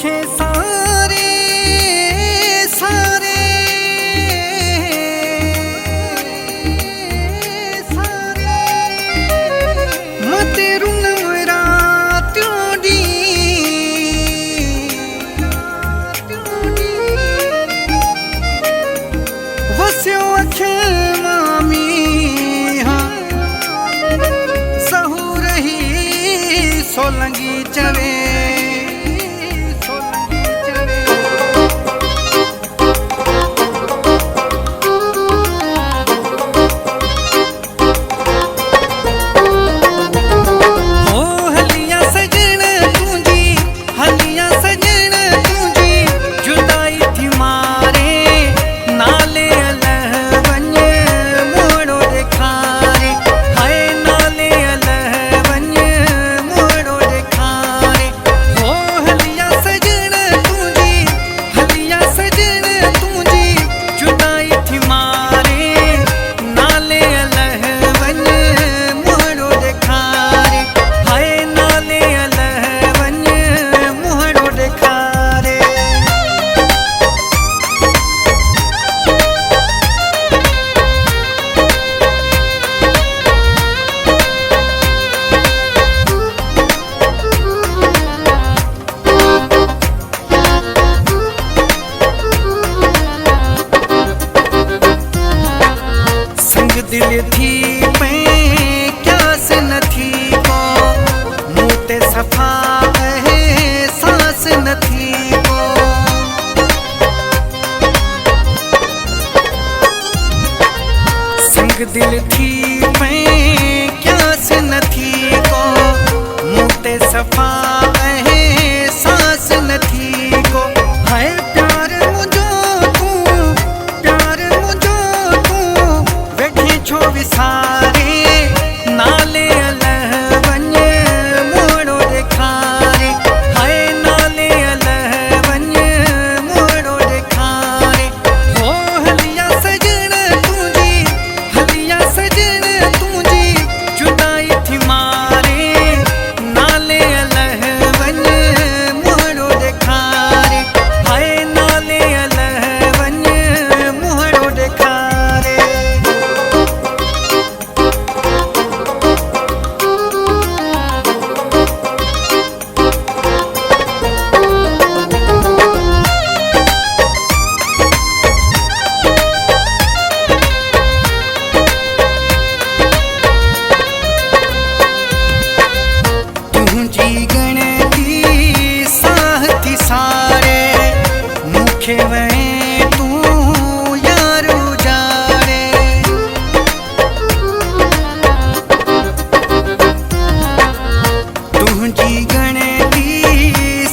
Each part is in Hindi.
तोखे सारे सारे सारे मते रुन रात्यों दी वस्यो अखिल मामी सहू रही सोलंगी चवे दिल थी मैं क्या से न थी को मुँह सफा है सांस न थी को संग दिल थी मैं क्या से न थी को मुँह सफा है सांस न थी को है प्यार छो विसारे नाले अलह वञ मोड़ो ॾेखारे हाय नाले अलह वञ मोड़ो ॾेखारे हो हलिया सजण तुंहिंजी जुदाई थी मारे नाले अलह वञ मोड़ो ॾेखारे हाय नाले अलह वञ मोड़ो ॾेखारे तुझी गणती साह थी सारे मुखे वहे तू यार उजाड़े तुझी गणती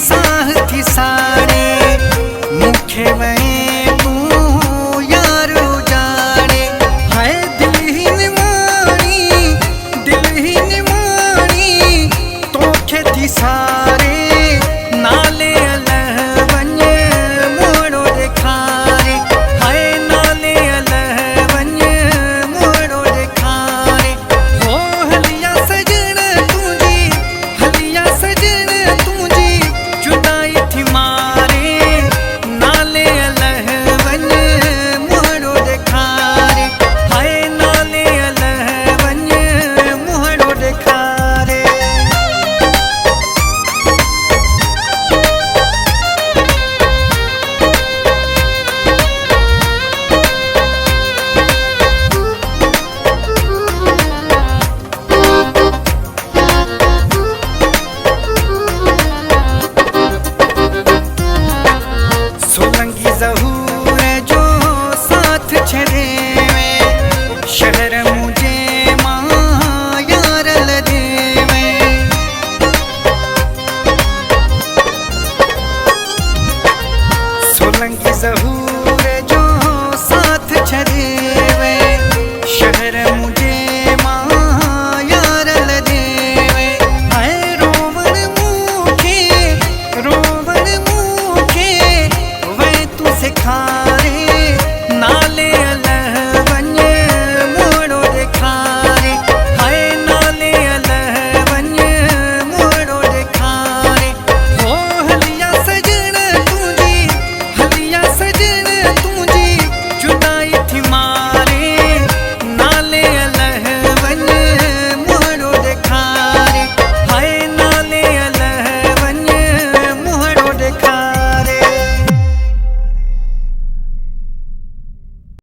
साह थी सारे मुखे वहे तू यार उजाड़े हाय दिल ही निमाणी तोखे थी सारे